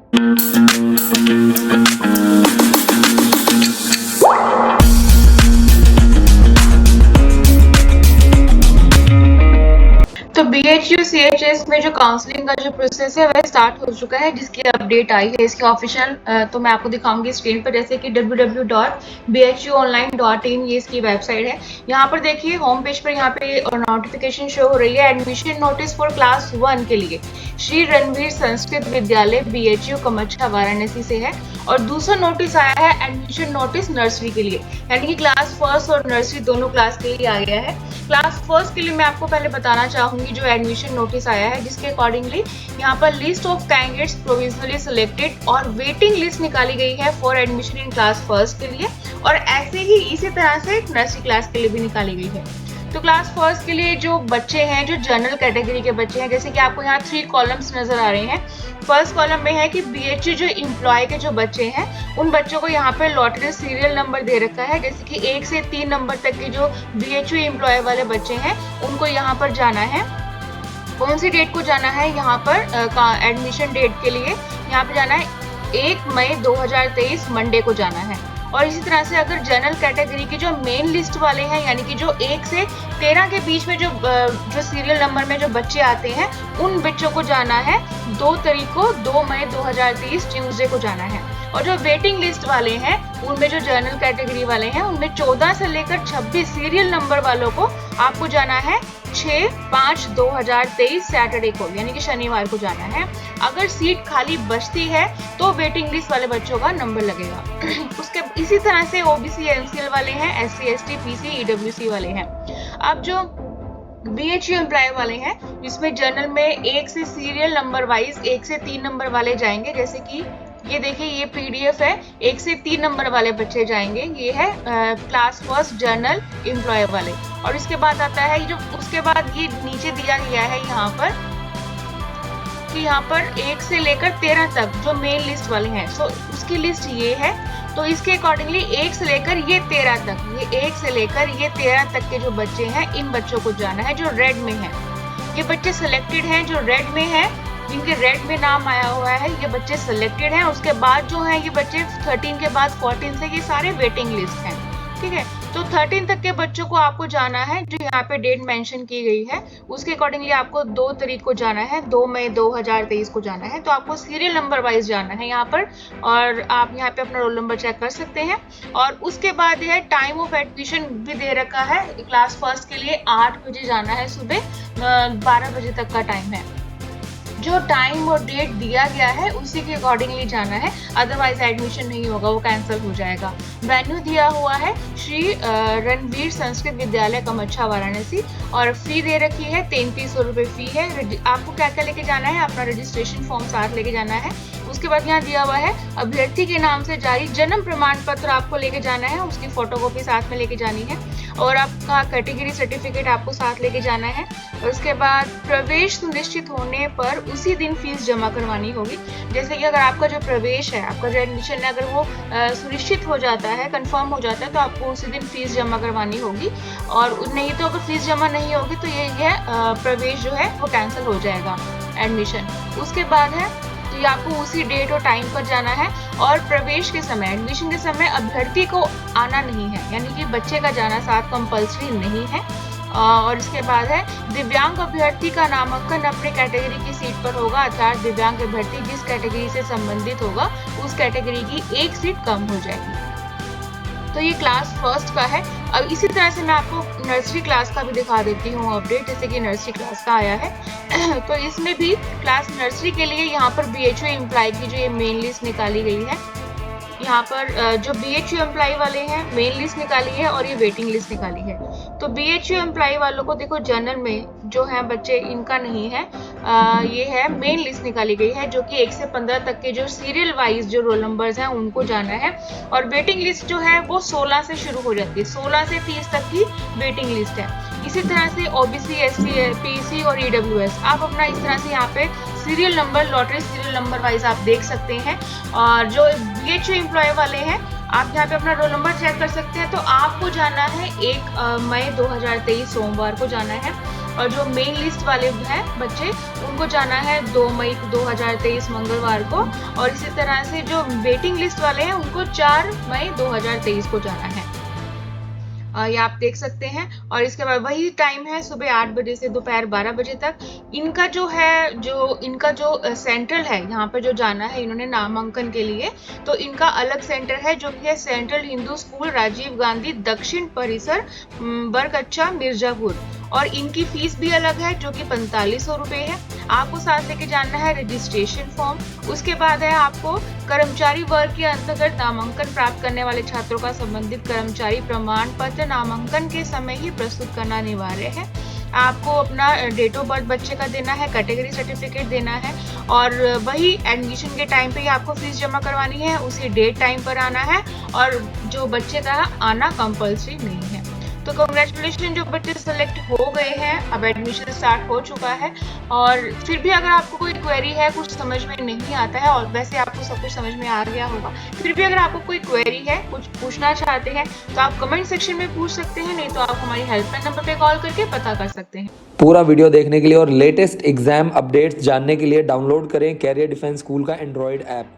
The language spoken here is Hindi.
तो BHU CHS में जो काउंसलिंग का जो प्रोसेस है वह स्टार्ट हो चुका है, जिसकी अपडेट आई है इसकी ऑफिशियल। तो मैं आपको दिखाऊंगी स्क्रीन पर, जैसे कि www.bhuonline.in ये इसकी वेबसाइट है। यहाँ पर देखिए होम पेज पर यहाँ पे नोटिफिकेशन शो हो रही है। एडमिशन नोटिस फॉर क्लास 1 के लिए श्री रणवीर संस्कृत विद्यालय BHU कमच्छा वाराणसी से है। और दूसरा नोटिस आया है एडमिशन नोटिस नर्सरी के लिए, यानी कि क्लास फर्स्ट और नर्सरी दोनों क्लास के लिए आ गया है। क्लास फर्स्ट के लिए मैं आपको पहले बताना चाहूंगी जो एडमिशन नोटिस आया है, जिसके अकॉर्डिंगली यहाँ पर list of candidates provisionally selected और वेटिंग लिस्ट निकाली गई है for admission in class first के लिए, और ऐसे ही इसी तरह से नर्सरी क्लास के लिए भी निकाली गई है। तो क्लास फर्स्ट के लिए जो बच्चे हैं, जो जनरल कैटेगरी के बच्चे हैं, जैसे कि आपको यहाँ 3 कॉलम्स नजर आ रहे हैं। फर्स्ट कॉलम में है कि BHU जो एम्प्लॉय के जो बच्चे हैं उन बच्चों को यहाँ पे लॉटरी सीरियल नंबर दे रखा है, जैसे कि 1 से 3 नंबर तक के जो BHU एम्प्लॉय वाले बच्चे हैं उनको यहाँ पर जाना है। कौन सी डेट को जाना है यहाँ पर एडमिशन डेट के लिए? यहाँ पे जाना है 1 मई 2023 मंडे को जाना है। और इसी तरह से अगर जनरल कैटेगरी की जो मेन लिस्ट वाले हैं, यानी कि जो 1 से 13 के बीच में जो सीरियल नंबर में जो बच्चे आते हैं उन बच्चों को जाना है 2 तारीख को 2 मई 2023 ट्यूसडे को जाना है। और जो वेटिंग लिस्ट वाले हैं उनमें जो जनरल कैटेगरी वाले हैं उनमें 14 से लेकर 26 सीरियल नंबर वालों को आपको जाना है 6/5/2023 सैटरडे को, यानी कि शनिवार को जाना है। अगर सीट खाली बचती है तो वेटिंग लिस्ट वाले बच्चों का नंबर लगेगा। उसके इसी तरह से OBC MCL वाले हैं, SC ST PC EWC वाले हैं। अब जो BHU एम्प्लॉय वाले हैं जिसमें जनरल में 1 से सीरियल नंबर वाइज 1 से 3 नंबर वाले जाएंगे, जैसे कि ये देखिए ये PDF है, 1 से 3 नंबर वाले बच्चे जाएंगे। ये है क्लास फर्स्ट जनरल एम्प्लॉय वाले। और इसके बाद आता है जो उसके बाद ये नीचे दिया गया है यहाँ पर कि यहाँ पर 1 से लेकर 13 तक जो मेन लिस्ट वाले हैं, सो उसकी लिस्ट ये है। तो इसके अकॉर्डिंगली 1 से लेकर ये 13 तक, ये 1 से लेकर ये 13 तक के जो बच्चे हैं इन बच्चों को जाना है जो रेड में है। ये बच्चे सिलेक्टेड हैं जो रेड में है, जिनके रेड में नाम आया हुआ है, ये बच्चे सिलेक्टेड हैं। उसके बाद जो है ये बच्चे 13 के बाद 14 से ये सारे वेटिंग लिस्ट हैं, ठीक है। तो 13 तक के बच्चों को आपको जाना है, जो यहाँ पे डेट मेंशन की गई है उसके अकॉर्डिंगली आपको 2 तारीख को जाना है, 2 मई 2023 को जाना है। तो आपको सीरियल नंबर वाइज जाना है यहाँ पर, और आप यहाँ पे अपना रोल नंबर चेक कर सकते हैं। और उसके बाद है टाइम ऑफ एडमिशन भी दे रखा है। क्लास फर्स्ट के लिए 8 बजे जाना है, सुबह 12 बजे तक का टाइम है। जो टाइम और डेट दिया गया है उसी के अकॉर्डिंगली जाना है, अदरवाइज एडमिशन नहीं होगा, वो कैंसिल हो जाएगा। वेन्यू दिया हुआ है श्री रणवीर संस्कृत विद्यालय कमच्छा वाराणसी, और फी दे रखी है 3300 रुपये फी है। आपको क्या क्या लेके जाना है? अपना रजिस्ट्रेशन फॉर्म साथ लेके जाना है। उसके बाद यहाँ दिया हुआ है अभ्यर्थी के नाम से जारी जन्म प्रमाण पत्र आपको लेके जाना है, उसकी फोटोकॉपी साथ में लेके जानी है, और आपका कैटेगरी सर्टिफिकेट आपको साथ लेके जाना है। और उसके बाद प्रवेश सुनिश्चित होने पर उसी दिन फीस जमा करवानी होगी। जैसे कि अगर आपका जो प्रवेश है, आपका जो एडमिशन है, अगर वो सुनिश्चित हो जाता है, कंफर्म हो जाता है, तो आपको उसी दिन फीस जमा करवानी होगी। और नहीं तो अगर फीस जमा नहीं होगी तो ये प्रवेश जो है वो कैंसिल हो जाएगा, एडमिशन। उसके बाद है तो ये आपको उसी डेट और टाइम पर जाना है। और प्रवेश के समय, एडमिशन के समय अभ्यर्थी को आना नहीं है, यानी कि बच्चे का जाना साथ कंपल्सरी नहीं है। और इसके बाद है दिव्यांग अभ्यर्थी का नामांकन अपने कैटेगरी की सीट पर होगा, अर्थात दिव्यांग अभ्यर्थी जिस कैटेगरी से संबंधित होगा उस कैटेगरी की 1 सीट कम हो जाएगी। तो ये क्लास फर्स्ट का है। अब इसी तरह से मैं आपको नर्सरी क्लास का भी दिखा देती हूँ अपडेट, जैसे कि नर्सरी क्लास का आया है। तो इसमें भी क्लास नर्सरी के लिए यहाँ पर BHU एम्प्लॉय की जो ये मेन लिस्ट निकाली गई है, यहाँ पर जो BHU एम्प्लॉय वाले हैं मेन लिस्ट निकाली है और ये वेटिंग लिस्ट निकाली है। तो BHU एम्प्लॉय वालों को देखो जनरल में जो है बच्चे इनका नहीं है, ये है मेन लिस्ट निकाली गई है, जो कि 1 से 15 तक के जो सीरियल वाइज जो रोल नंबर्स हैं उनको जाना है। और वेटिंग लिस्ट जो है वो 16 से शुरू हो जाती है, 16 से 30 तक की वेटिंग लिस्ट है। इसी तरह से OBC SC PC और EWS आप अपना इस तरह से यहाँ पे serial number, lottery serial number wise आप देख सकते हैं। और जो BHU एम्प्लॉय वाले हैं आप यहाँ पे अपना रोल नंबर चेक कर सकते हैं। तो आपको जाना है 1 मई 2023 सोमवार को जाना है। और जो मेन लिस्ट वाले हैं बच्चे उनको जाना है 2 मई 2023 मंगलवार को, और इसी तरह से जो वेटिंग लिस्ट वाले हैं उनको 4 मई 2023 को जाना है। ये आप देख सकते हैं। और इसके बाद वही टाइम है सुबह 8 बजे से दोपहर 12 बजे तक। इनका जो सेंट्रल है, यहाँ पर जो जाना है इन्होंने नामांकन के लिए, तो इनका अलग सेंटर है जो कि है सेंट्रल हिंदू स्कूल राजीव गांधी दक्षिण परिसर बरकच्चा मिर्जापुर, और इनकी फीस भी अलग है जो कि 4500 रुपये है। आपको साथ लेके जाना है रजिस्ट्रेशन फॉर्म। उसके बाद है आपको कर्मचारी वर्ग के अंतर्गत नामांकन प्राप्त करने वाले छात्रों का संबंधित कर्मचारी प्रमाण पत्र नामांकन के समय ही प्रस्तुत करना अनिवार्य है। आपको अपना डेट ऑफ बर्थ बच्चे का देना है, कैटेगरी सर्टिफिकेट देना है, और वही एडमिशन के टाइम पे ही आपको फीस जमा करवानी है, उसी डेट टाइम पर आना है, और जो बच्चे का आना कंपल्सरी नहीं है। तो कांग्रेचुलेशन, जो बच्चे सेलेक्ट हो गए हैं, अब एडमिशन स्टार्ट हो चुका है। और फिर भी अगर आपको कोई क्वेरी है, कुछ समझ में नहीं आता है, और वैसे आपको सब कुछ समझ में आ गया होगा, फिर भी अगर आपको कोई क्वेरी है, कुछ पूछना चाहते हैं, तो आप कमेंट सेक्शन में पूछ सकते हैं, नहीं तो आप हमारी हेल्पलाइन नंबर पे कॉल करके पता कर सकते हैं। पूरा वीडियो देखने के लिए और लेटेस्ट एग्जाम अपडेट्स जानने के लिए डाउनलोड करें कैरियर डिफेंस स्कूल का एंड्रॉयड ऐप।